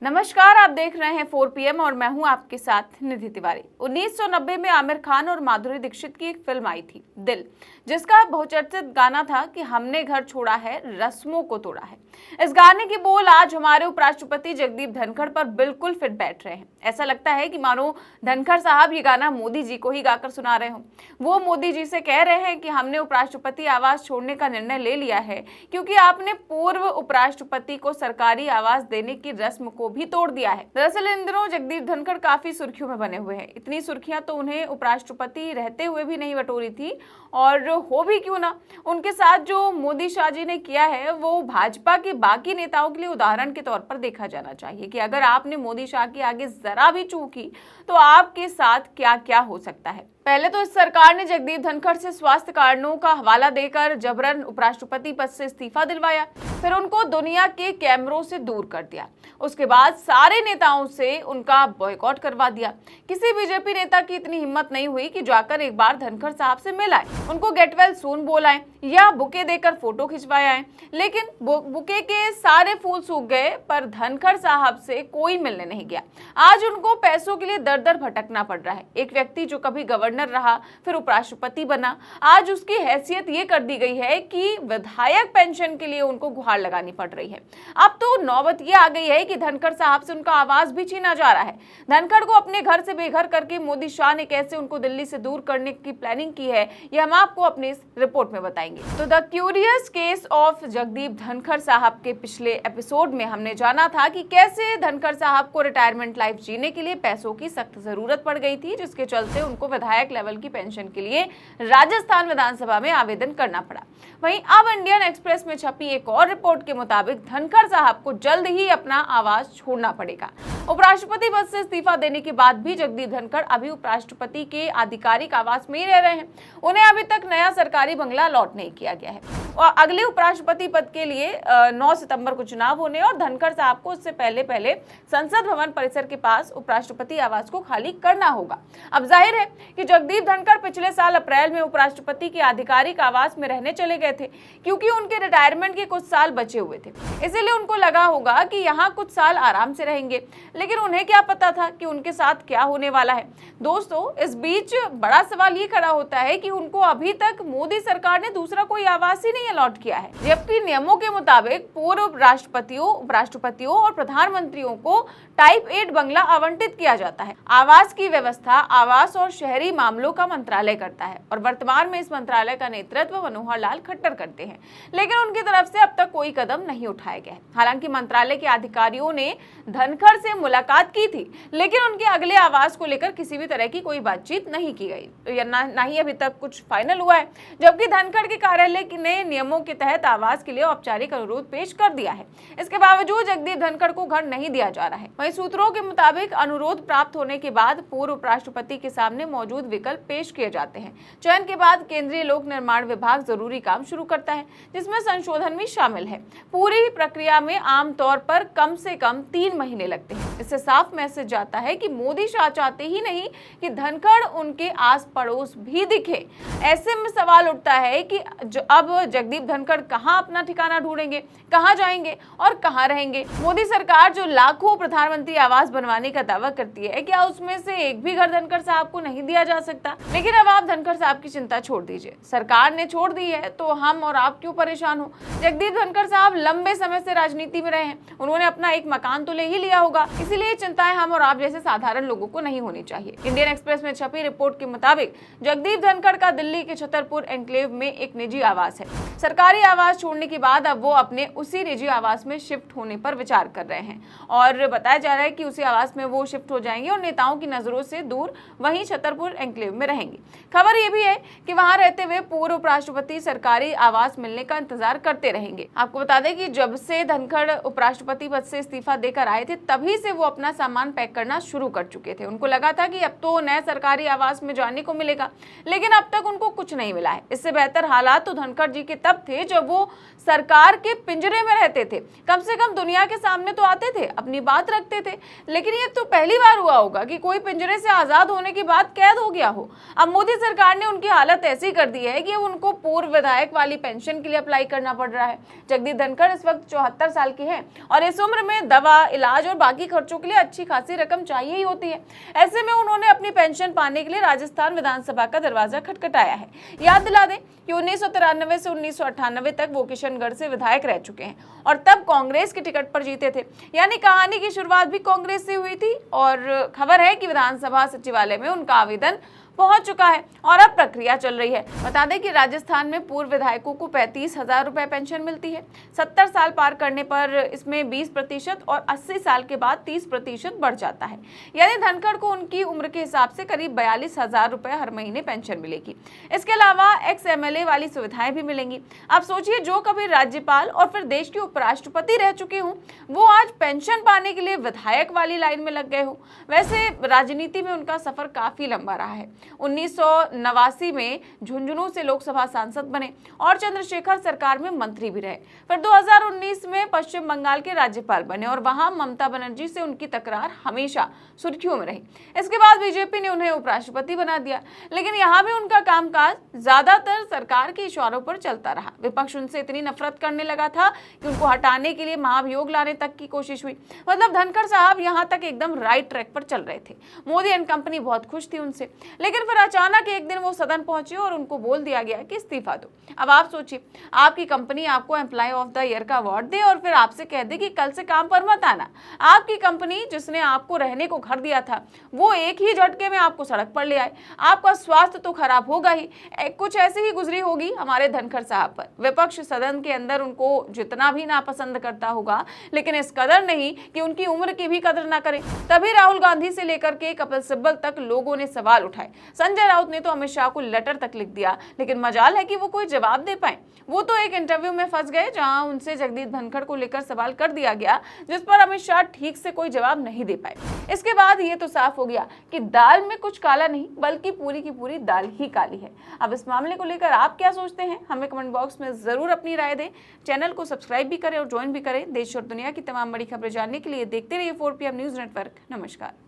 नमस्कार, आप देख रहे हैं 4 PM और मैं हूं आपके साथ निधि तिवारी। 1990 में आमिर खान और माधुरी दीक्षित की एक फिल्म आई थी दिल, जिसका बहुचर्चित गाना था कि हमने घर छोड़ा है, रस्मों को तोड़ा है। इस गाने के बोल आज हमारे उपराष्ट्रपति जगदीप धनखड़ पर बिल्कुल फिट बैठ रहे हैं। ऐसा लगता है कि मानो धनखड़ साहब ये गाना मोदी जी को ही गाकर सुना रहे हों। वो मोदी जी से कह रहे हैं कि हमने उपराष्ट्रपति आवास छोड़ने का निर्णय ले लिया है क्योंकि आपने पूर्व उपराष्ट्रपति को सरकारी आवास देने की रस्म को भी तोड़ दिया है। दरअसल इन दिनों जगदीप धनखड़ काफी सुर्खियों में बने हुए हैं। इतनी सुर्खियां तो उन्हें उपराष्ट्रपति रहते हुए भी नहीं बटोरी थी, और हो भी क्यों ना। उनके साथ जो मोदी शाह जी ने किया है वो भाजपा के बाकी नेताओं के लिए उदाहरण के तौर पर देखा जाना चाहिए कि अगर आपने मोदी शाह के आगे जरा भी चूक की तो आपके साथ क्या क्या हो सकता है। पहले तो इस सरकार ने जगदीप धनखड़ से स्वास्थ्य कारणों का हवाला देकर जबरन उपराष्ट्रपति पद से इस्तीफा दिलवाया, फिर उनको दुनिया के कैमरों से दूर कर दिया। उसके बाद सारे नेताओं से उनका बॉयकॉट करवा दिया। किसी बीजेपी नेता की इतनी हिम्मत नहीं हुई कि जाकर एक बार धनखड़ साहब से मिलाए, उनको गेट वेल सून बोलाएं या बुके देकर फोटो खिंचवाए आए। लेकिन बुके के सारे फूल सूख गए, पर धनखड़ साहब से कोई मिलने नहीं गया। आज उनको पैसों के लिए दर दर भटकना पड़ रहा है। एक व्यक्ति जो कभी गवर्नर रहा, फिर उपराष्ट्रपति बना, आज उसकी हैसियत ये कर दी गई है कि विधायक पेंशन के लिए उनको गुहार लगानी पड़ रही है। अब तो नौबत ये आ गई है कि धनखड़ साहब से उनका आवाज भी छीना जा रहा है। धनखड़ को अपने घर से बेघर करके मोदी शाह ने कैसे उनको दिल्ली से दूर करने की प्लानिंग की है, ये हम आपको अपनी इस रिपोर्ट में बताएंगे। तो the curious case of Jagdeep Dhankhar साहब के पिछले एपिसोड में हमने जाना था कि कैसे धनखड़ साहब को रिटायरमेंट लाइफ जीने के लिए पैसों की सख्त जरूरत पड़ गई थी, जिसके चलते उनको विधायक लेवल की पेंशन के लिए राजस्थान विधानसभा में आवेदन करना पड़ा। वहीं अब इंडियन एक्सप्रेस में छपी एक और रिपोर्ट के मुताबिक धनखड़ साहब को जल्द ही अपना आवास छोड़ना पड़ेगा। उपराष्ट्रपति पद से इस्तीफा देने के बाद भी जगदीप धनखड़ अभी उपराष्ट्रपति के आधिकारिक आवास में ही रह रहे हैं। उन्हें अभी तक नया सरकारी बंगला अलॉट नहीं किया गया है और अगले उपराष्ट्रपति पद के लिए 9 सितंबर को चुनाव होने और धनखड़ साहब को उससे पहले संसद भवन परिसर के पास उपराष्ट्रपति आवास को खाली करना होगा। अब जाहिर है कि जगदीप धनखड़ पिछले साल अप्रैल में उपराष्ट्रपति के आधिकारिक आवास में रहने चले गए थे क्योंकि उनके रिटायरमेंट के कुछ साल बचे हुए थे। इसीलिए उनको लगा होगा कि यहाँ कुछ साल आराम से रहेंगे, लेकिन उन्हें क्या पता था कि उनके साथ क्या होने वाला है। दोस्तों, इस बीच बड़ा सवाल ये खड़ा होता है कि उनको अभी तक मोदी सरकार ने दूसरा कोई आवास ही नहीं अलॉट किया है, जबकि नियमों के मुताबिक पूर्व राष्ट्रपतियों, उपराष्ट्रपतियों और प्रधानमंत्रियों को टाइप 8 बंगला आवंटित किया जाता है। आवास की व्यवस्था आवास और शहरी मामलों का मंत्रालय करता है और वर्तमान में इस मंत्रालय का नेतृत्व मनोहर लाल खट्टर करते हैं, लेकिन उनकी तरफ से अब तक कोई कदम नहीं उठाया गया है। हालांकि मंत्रालय के अधिकारियों ने धनखड़ से मुलाकात की थी, लेकिन उनके अगले आवास को लेकर किसी भी तरह की कोई बातचीत नहीं की गई, ना ही अभी तक कुछ फाइनल हुआ है। जबकि धनखड़ के कार्यालय ने नियमों के तहत आवास के लिए औपचारिक अनुरोध पेश कर दिया है। इसके बावजूद जगदीप धनखड़ को घर नहीं दिया जा रहा है। वहीं सूत्रों के मुताबिक अनुरोध प्राप्त होने के बाद पूर्व उपराष्ट्रपति के सामने मौजूद विकल्प पेश किए जाते हैं। चयन के बाद केंद्रीय लोक निर्माण विभाग जरूरी काम शुरू करता है, जिसमें संशोधन भी शामिल है। पूरी प्रक्रिया में आमतौर पर कम से कम 3 महीने लगते हैं। इससे साफ मैसेज जाता है कि मोदी शाह चाहते ही नहीं कि धनखड़ उनके आस पड़ोस भी दिखे। ऐसे में सवाल उठता है कि अब जगदीप धनखड़ कहां अपना ठिकाना ढूंढेंगे, कहां जाएंगे और कहां रहेंगे। मोदी सरकार जो लाखों प्रधानमंत्री आवास बनवाने का दावा करती है, क्या उसमें से एक भी घर धनखड़ साहब को नहीं दिया जा सकता? लेकिन अब आप धनखड़ साहब की चिंता छोड़ दीजिए, सरकार ने छोड़ दी है तो हम और आप क्यों परेशान हो। जगदीप धनखड़ साहब लंबे समय से राजनीति में रहे हैं, उन्होंने अपना एक मकान तो ले ही लिया होगा, इसीलिए चिंताएं हम और आप जैसे साधारण लोगों को नहीं होनी चाहिए। इंडियन एक्सप्रेस में छपी रिपोर्ट के मुताबिक जगदीप धनखड़ का दिल्ली के छतरपुर एन्क्लेव में एक निजी आवास है। सरकारी आवास छोड़ने के बाद अब वो अपने उसी निजी आवास में शिफ्ट होने पर विचार कर रहे हैं और बताया जा रहा है कि उसी आवास में वो शिफ्ट हो जाएंगे और नेताओं की नजरों से दूर वहीं छतरपुर एन्क्लेव में रहेंगे। खबर ये भी है कि वहां रहते हुए पूर्व उपराष्ट्रपति सरकारी आवास मिलने का इंतजार करते रहेंगे। आपको बता दें कि जब से धनखड़ उपराष्ट्रपति पद से इस्तीफा देकर आए थे, तभी से वो अपना सामान पैक करना शुरू कर चुके थे। उनको लगा था कि अब तो नए सरकारी आवास में जाने को मिलेगा, लेकिन अब तक उनको कुछ नहीं मिला है। इससे बेहतर हालात तो धनखड़ जी के तब थे जब वो सरकार के पिंजरे में रहते थे। कम से कम दुनिया के सामने तो आते थे, अपनी बात रखते थे। लेकिन ये तो पहली बार हुआ होगा कि कोई पिंजरे से आजाद होने के बाद कैद हो गया हो। अब मोदी सरकार ने उनकी हालत ऐसी कर दी है कि उनको पूर्व विधायक वाली पेंशन के लिए अप्लाई करना पड़ रहा है। जगदीप धनखड़ इस वक्त 74 साल के हैं और इस उम्र में में दवा, इलाज और बाकी खर्चों के लिए अच्छी खासी रकम चाहिए ही होती है। ऐसे में उन्होंने अपनी पेंशन पाने के लिए राजस्थान विधानसभा का दरवाजा खटखटाया है। याद दिला दें कि 1993 से 1998 तक वो किशनगढ़ से विधायक रह चुके हैं और तब कांग्रेस के टिकट पर जीते थे। यानी कहानी की शुरुआत भी कांग्रेस से हुई थी और खबर है कि विधानसभा सचिवालय में उनका आवेदन पहुंच चुका है और अब प्रक्रिया चल रही है। बता दें कि राजस्थान में पूर्व विधायकों को 35,000 रुपए पेंशन मिलती है। 70 साल पार करने पर इसमें 20% और 80 साल के बाद 30% बढ़ जाता है। यानी धनखड़ को उनकी उम्र के हिसाब से करीब 42,000 रुपए हर महीने पेंशन मिलेगी। इसके अलावा एक्स MLA वाली सुविधाएं भी मिलेंगी। आप सोचिए, जो कभी राज्यपाल और फिर देश के उपराष्ट्रपति रह चुके हों, वो आज पेंशन पाने के लिए विधायक वाली लाइन में लग गए हो। वैसे राजनीति में उनका सफर काफी लंबा रहा है। 1989 में झुंझुनू से लोकसभा सांसद बने और चंद्रशेखर सरकार में मंत्री भी रहे। फिर 2019 में पश्चिम बंगाल के राज्यपाल बने और वहां ममता बनर्जी से उनकी तकरार हमेशा सुर्खियों में रही। इसके बाद बीजेपी ने उन्हें उपराष्ट्रपति बना दिया, लेकिन यहाँ भी उनका कामकाज ज्यादातर सरकार के इशारों पर चलता रहा। विपक्ष उनसे इतनी नफरत करने लगा था कि उनको हटाने के लिए महाभियोग लाने तक की कोशिश हुई। मतलब धनखड़ साहब यहाँ तक एकदम राइट ट्रैक पर चल रहे थे। मोदी एंड कंपनी बहुत खुश थी उनसे, लेकिन फिर अचानक एक दिन वो सदन पहुंचे और उनको बोल दिया गया कि इस्तीफा दो। अब आप सोचिए, आपकी कंपनी आपको एम्प्लॉय ऑफ द ईयर का अवार्ड दे और फिर आपसे कह दे कि कल से काम पर मत आना। आपकी कंपनी जिसने आपको रहने को घर दिया था, वो एक ही झटके में आपको सड़क पर ले आए। आपका स्वास्थ्य तो खराब होगा ही, कुछ ऐसी ही गुजरी होगी हमारे धनखड़ साहब पर। विपक्ष सदन के अंदर उनको जितना भी नापसंद करता होगा, लेकिन इस कदर नहीं कि उनकी उम्र की भी कदर ना करे। तभी राहुल गांधी से लेकर के कपिल सिब्बल तक लोगों ने सवाल उठाए। संजय राउत ने तो अमित शाह को लेटर तक लिख दिया, लेकिन मजाल है कि वो कोई जवाब दे पाए। वो तो एक इंटरव्यू में फंस गए जहां उनसे जगदीप धनखड़ को लेकर सवाल कर दिया गया, जिस पर अमित शाह ठीक से कोई जवाब नहीं दे पाए। इसके बाद ये तो साफ हो गया कि दाल में कुछ काला नहीं, बल्कि पूरी की पूरी दाल ही काली है। अब इस मामले को लेकर आप क्या सोचते हैं, हमें कमेंट बॉक्स में जरूर अपनी राय दें। चैनल को सब्सक्राइब भी करें और ज्वाइन भी करें। देश और दुनिया की तमाम बड़ी खबरें जानने के लिए देखते रहिए 4PM न्यूज नेटवर्क। नमस्कार।